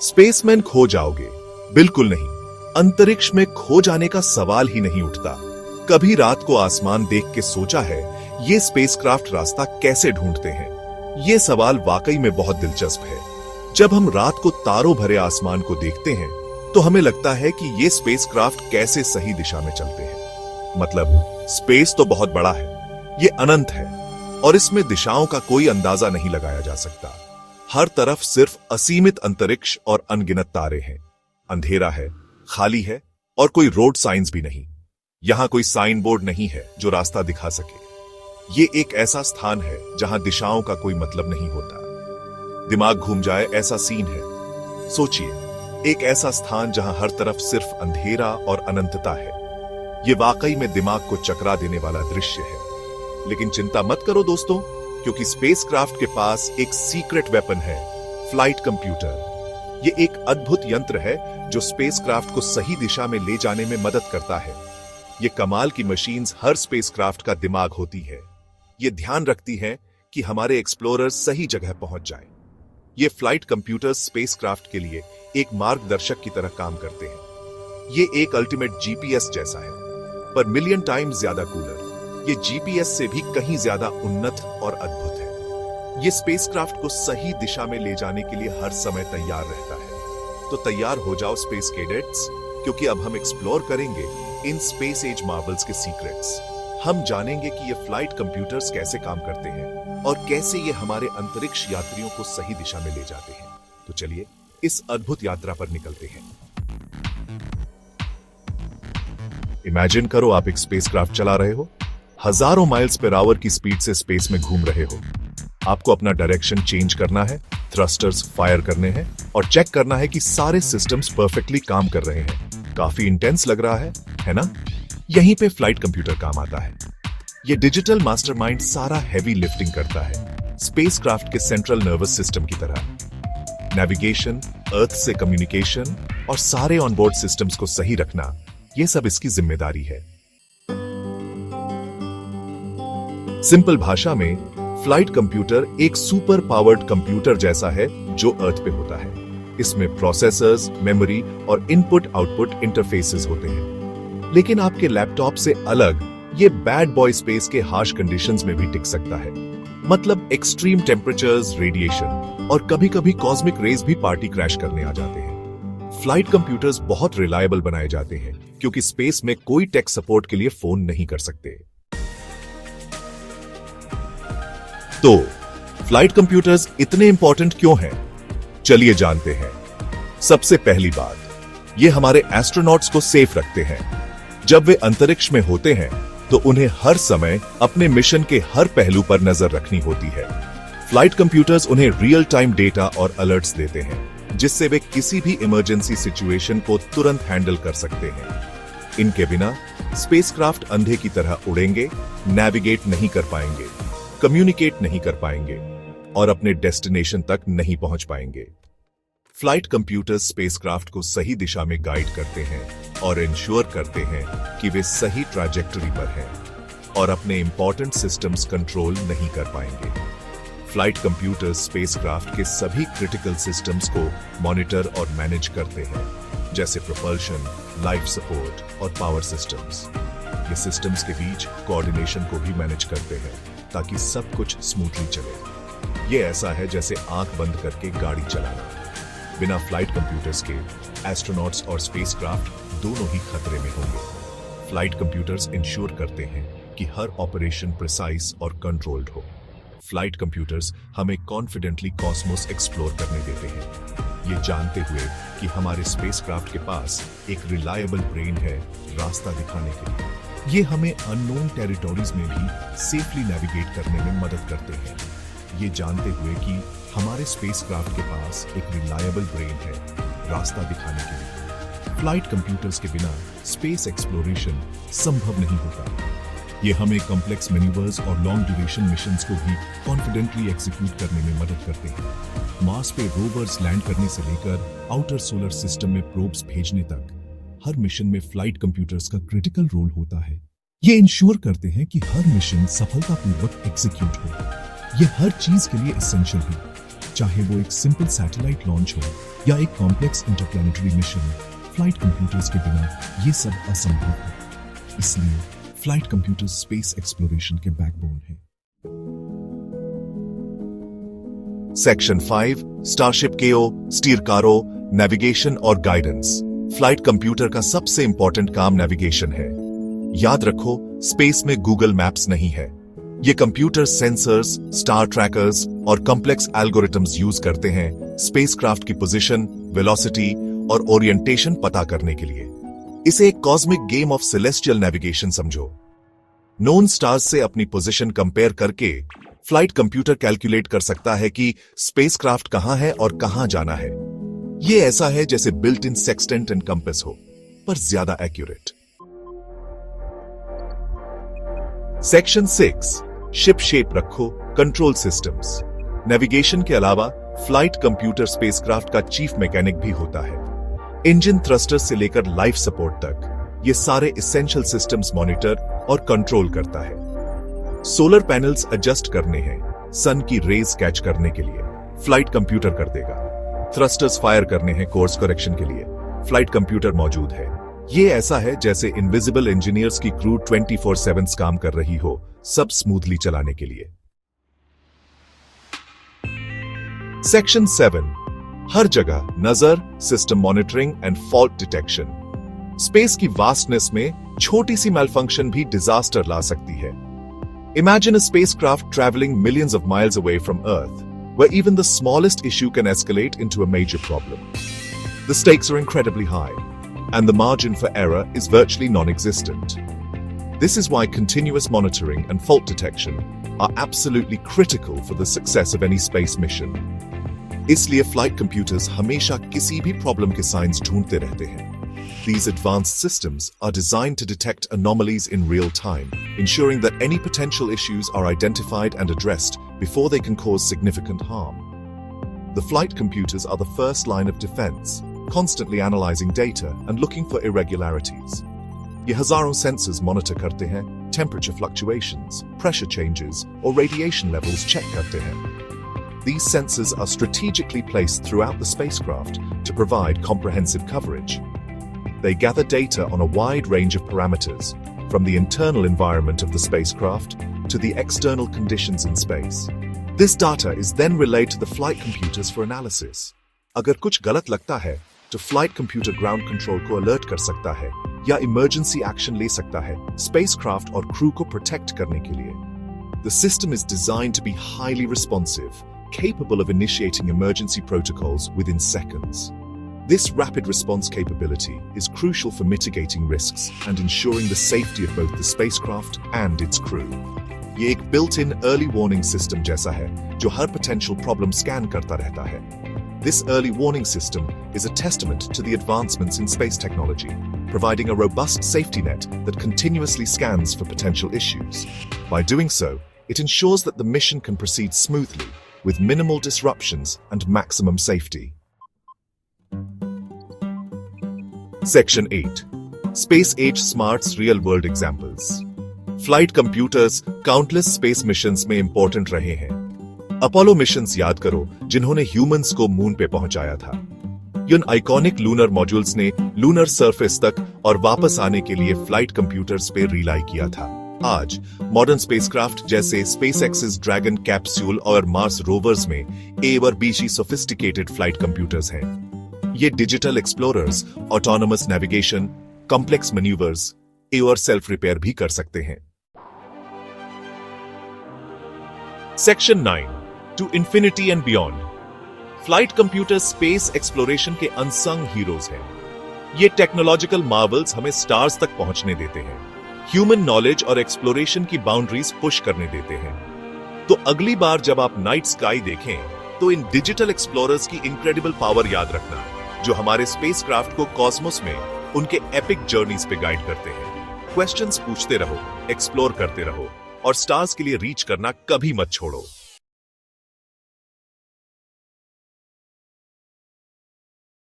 Spaceman खो जाओगे? बिल्कुल नहीं। अंतरिक्ष में खो जाने का सवाल ही नहीं उठता। कभी रात को आसमान देख के सोचा है ये स्पेसक्राफ्ट रास्ता कैसे ढूंढते हैं? ये सवाल वाकई में बहुत दिलचस्प है। जब हम रात को तारों भरे आसमान को देखते हैं तो हमें लगता है कि ये स्पेसक्राफ्ट कैसे सही दिशा में चलते हैं। मतलब स्पेस तो बहुत बड़ा है, ये अनंत है और इसमें दिशाओं का कोई अंदाजा नहीं लगाया जा सकता। हर तरफ सिर्फ असीमित अंतरिक्ष और अनगिनत तारे हैं। अंधेरा है, खाली है और कोई रोड साइंस भी नहीं। यहां कोई साइन बोर्ड नहीं है जो रास्ता दिखा सके। ये एक ऐसा स्थान है जहां दिशाओं का कोई मतलब नहीं होता। दिमाग घूम जाए ऐसा सीन है। सोचिए, एक ऐसा स्थान जहां हर तरफ सिर्फ अंधेरा और अनंतता है। ये वाकई में दिमाग को चकरा देने वाला दृश्य है। लेकिन चिंता मत करो दोस्तों, क्योंकि स्पेसक्राफ्ट के पास एक सीक्रेट वेपन है, फ्लाइट कंप्यूटर। ये एक अद्भुत यंत्र है जो स्पेसक्राफ्ट को सही दिशा में ले जाने में मदद करता है। ये कमाल की मशीन्स हर स्पेसक्राफ्ट का दिमाग होती है। ये ध्यान रखती हैं कि हमारे एक्सप्लोरर सही जगह पहुंच जाएं। ये फ्लाइट कंप्यूटर्स स्पेसक्राफ्ट के लिए एक मार्गदर्शक की तरह काम करते हैं। ये एक अल्टीमेट जीपीएस जैसा है, पर मिलियन टाइम्स ज्यादा कूलर। ये जीपीएस से भी कहीं ज्यादा उन्नत और अद्भुत है। ये स्पेसक्राफ्ट को सही दिशा में ले जाने के लिए हर समय तैयार रहता है। तो तैयार हो जाओ स्पेस कैडेट्स, क्योंकि अब हम एक्सप्लोर करेंगे इन स्पेस एज मार्वल्स के सीक्रेट्स। हम जानेंगे कि ये फ्लाइट कंप्यूटर्स कैसे काम करते हैं और कैसे ये हमारे अंतरिक्ष यात्रियों को सही दिशा में ले जाते हैं। तो चलिए इस अद्भुत यात्रा पर निकलते हैं। इमेजिन करो आप एक स्पेसक्राफ्ट चला रहे हो, हजारों माइल्स पर आवर की स्पीड से स्पेस में घूम रहे हो। आपको अपना डायरेक्शन चेंज करना है, थ्रस्टर्स फायर करने हैं और चेक करना है कि सारे सिस्टम्स परफेक्टली काम कर रहे हैं। काफी इंटेंस लग रहा है ना? यहीं पे फ्लाइट कंप्यूटर काम आता है। ये डिजिटल मास्टरमाइंड सारा हेवी लिफ्टिंग करता है, स्पेसक्राफ्ट के सेंट्रल नर्वस सिस्टम की तरह। नेविगेशन, अर्थ से कम्युनिकेशन और सारे ऑनबोर्ड सिस्टम्स को सही रखना, ये सब इसकी जिम्मेदारी है। सिंपल भाषा में फ्लाइट कंप्यूटर एक सुपर पावर्ड कंप्यूटर जैसा है जो अर्थ पे होता है। इसमें प्रोसेसर्स, मेमोरी और इनपुट आउटपुट इंटरफेसेस होते हैं। लेकिन आपके लैपटॉप से अलग ये बैड बॉय स्पेस के हार्श कंडीशंस में भी टिक सकता है। मतलब एक्सट्रीम टेम्परेचर्स, रेडिएशन और कभी-कभी कॉस्मिक रेज भी पार्टी क्रैश करने आ जाते हैं। फ्लाइट कंप्यूटर्स बहुत रिलायबल बनाए जाते हैं क्योंकि स्पेस में कोई टेक सपोर्ट के लिए फोन नहीं कर सकते। तो फ्लाइट कंप्यूटर्स इतने इंपॉर्टेंट क्यों हैं? चलिए जानते हैं। सबसे पहली बात, ये हमारे एस्ट्रोनॉट्स को सेफ रखते हैं। जब वे अंतरिक्ष में होते हैं तो उन्हें हर समय अपने मिशन के हर पहलू पर नजर रखनी होती है। फ्लाइट कंप्यूटर्स उन्हें रियल टाइम डेटा और अलर्ट्स देते हैं, जिससे वे किसी भी इमरजेंसी सिचुएशन को तुरंत हैंडल कर सकते हैं। इनके बिना स्पेसक्राफ्ट अंधे की तरह उड़ेंगे, नेविगेट नहीं कर पाएंगे, कम्युनिकेट नहीं कर पाएंगे और अपने डेस्टिनेशन तक नहीं पहुंच पाएंगे। फ्लाइट कंप्यूटर्स स्पेसक्राफ्ट को सही दिशा में गाइड करते हैं और इंश्योर करते हैं कि वे सही ट्रैजेक्टरी पर हैं और अपने इंपॉर्टेंट सिस्टम्स कंट्रोल नहीं कर पाएंगे। फ्लाइट कंप्यूटर्स स्पेसक्राफ्ट के सभी क्रिटिकल सिस्टम्स को मॉनिटर और मैनेज करते हैं, जैसे प्रोपल्शन, लाइफ सपोर्ट और पावर सिस्टम्स। ये सिस्टम्स के बीच कोऑर्डिनेशन को भी मैनेज करते हैं ताकि सब कुछ स्मूथली चले। ये ऐसा है जैसे आंख बंद करके गाड़ी चलाना। बिना फ्लाइट कंप्यूटर्स के एस्ट्रोनॉट्स और स्पेसक्राफ्ट दोनों ही खतरे में होंगे। फ्लाइट कंप्यूटर्स इंश्योर करते हैं कि हर ऑपरेशन प्रिसाइज और कंट्रोल्ड हो। फ्लाइट कंप्यूटर्स हमें कॉन्फिडेंटली कॉस्मोस एक्सप्लोर करने देते हैं, ये जानते हुए कि हमारे स्पेसक्राफ्ट के पास एक रिलायबल ब्रेन है रास्ता दिखाने के लिए। ये हमें अननोन टेरिटोरीज में भी सेफली नेविगेट करने में मदद करते हैं, ये जानते हुए कि हमारे स्पेसक्राफ्ट के पास एक रिलायबल ब्रेन है रास्ता दिखाने के लिए। फ्लाइट कंप्यूटर्स के बिना स्पेस एक्सप्लोरेशन संभव नहीं होता। ये हमें कॉम्प्लेक्स मैन्यूवर्स और लॉन्ग ड्यूरेशन मिशंस को भी कॉन्फिडेंटली एग्जीक्यूट करने में मदद करते हैं। मार्स पे रोवर्स लैंड करने से लेकर आउटर सोलर सिस्टम में प्रोब्स भेजने तक हर मिशन में फ्लाइट कंप्यूटर्स का क्रिटिकल रोल होता है। ये इंश्योर करते हैं कि हर मिशन सफलतापूर्वक एग्जीक्यूट हो। ये हर चीज के लिए एसेंशियल है। चाहे वो एक सिंपल सैटेलाइट लॉन्च हो या एक complex interplanetary mission, flight computers के बिना ये सब असंभव है। इसलिए फ्लाइट कंप्यूटर्स स्पेस एक्सप्लोरेशन के बैकबोन हैं। सेक्शन 5 स्टारशिप केओ, स्टीयर कारो, नेविगेशन और गाइडेंस। फ्लाइट कंप्यूटर का सबसे इंपॉर्टेंट काम नेविगेशन है। याद रखो, स्पेस में गूगल मैप्स नहीं है। ये कंप्यूटर सेंसर्स, स्टार ट्रैकर्स और कॉम्प्लेक्स एल्गोरिथम्स यूज करते हैं स्पेसक्राफ्ट की पोजीशन, वेलोसिटी और ओरिएंटेशन पता करने के लिए। इसे एक cosmic game of celestial navigation समझो। नोन स्टार्स से अपनी पोजीशन कंपेयर करके फ्लाइट कंप्यूटर कैलकुलेट कर सकता है कि स्पेसक्राफ्ट कहां है और कहां जाना है। यह ऐसा है जैसे built in sextant and compass हो, पर ज्यादा एक्यूरेट। सेक्शन 6 शिप शेप रखो, कंट्रोल सिस्टम्स। नेविगेशन के अलावा फ्लाइट कंप्यूटर स्पेसक्राफ्ट का चीफ मैकेनिक भी होता है। इंजन थ्रस्टर से लेकर लाइफ सपोर्ट तक ये सारे इसेंशियल सिस्टम्स मॉनिटर और कंट्रोल करता है। सोलर पैनल्स एडजस्ट करने हैं सन की रेज कैच करने के लिए, फ्लाइट कंप्यूटर कर देगा। थ्रस्टर्स फायर करने हैं कोर्स करेक्शन के लिए, फ्लाइट कंप्यूटर मौजूद है। ये ऐसा है जैसे इनविजिबल इंजीनियर्स की क्रू 24/7 काम कर रही हो, सब स्मूथली चलाने के लिए। सेक्शन 7 हर जगह नजर, system monitoring and fault detection. Space की वास्टनेस में छोटी सी मैलफंक्शन भी डिजास्टर ला सकती है। Imagine a spacecraft traveling millions of miles away from Earth, where even the smallest issue can escalate into a major problem. The stakes are incredibly high, and the margin for error is virtually non-existent. This is why continuous monitoring and fault detection are absolutely critical for the success of any space mission. इसलिए flight computers हमेशा किसी भी problem के science ढूंढते रहते हैं। These advanced systems are designed to detect anomalies in real time, ensuring that any potential issues are identified and addressed before they can cause significant harm. The flight computers are the first line of defense, constantly analyzing data and looking for irregularities. ये हजारों sensors monitor करते हैं, temperature fluctuations, pressure changes, or radiation levels check करते हैं. These sensors are strategically placed throughout the spacecraft to provide comprehensive coverage. They gather data on a wide range of parameters, from the internal environment of the spacecraft to the external conditions in space. This data is then relayed to the flight computers for analysis. अगर कुछ गलत लगता है, तो flight computer ground control को alert कर सकता है या emergency action ले सकता है spacecraft और crew को protect करने के लिए. The system is designed to be highly responsive, capable of initiating emergency protocols within seconds. This rapid response capability is crucial for mitigating risks and ensuring the safety of both the spacecraft and its crew. ये एक built-in early warning system जैसा है, जो हर potential problem scan करता रहता है. This early warning system is a testament to the advancements in space technology, providing a robust safety net that continuously scans for potential issues. By doing so, it ensures that the mission can proceed smoothly, with minimal disruptions and maximum safety. Section 8 Space Age Smarts Real World Examples. Flight computers countless space missions में important रहे हैं. Apollo missions याद करो, जिन्होंने humans को moon पे पहुंचाया था। इन आइकॉनिक लूनर मॉड्यूल्स ने लूनर सरफेस तक और वापस आने के लिए फ्लाइट कंप्यूटर्स पे रिलाई किया था। आज मॉडर्न स्पेसक्राफ्ट जैसे स्पेसएक्स's ड्रैगन कैप्सूल और मार्स रोवर्स में A और B सोफिस्टिकेटेड फ्लाइट कंप्यूटर्स हैं। ये digital explorers, autonomous navigation, complex manoeuvres, और सेल्फ रिपेयर भी कर सकते हैं। Section 9 to infinity and beyond. Flight computer space exploration के अनसंग हीरोज हैं। ये टेक्नोलॉजिकल मार्वल्स हमें स्टार्स तक पहुंचने देते हैं, ह्यूमन नॉलेज और एक्सप्लोरेशन की बाउंड्रीज पुश करने देते हैं। तो अगली बार जब आप नाइट स्काई देखें, तो इन डिजिटल एक्सप्लोरर्स की इनक्रेडिबल पावर याद रखना, जो हमारे स्पेसक्राफ्ट को कॉस्मोस में उनके एपिक जर्नीज पे गाइड करते हैं। क्वेश्चंस पूछते रहो, एक्सप्लोर करते रहो और स्टार्स के लिए रीच करना कभी मत छोड़ो।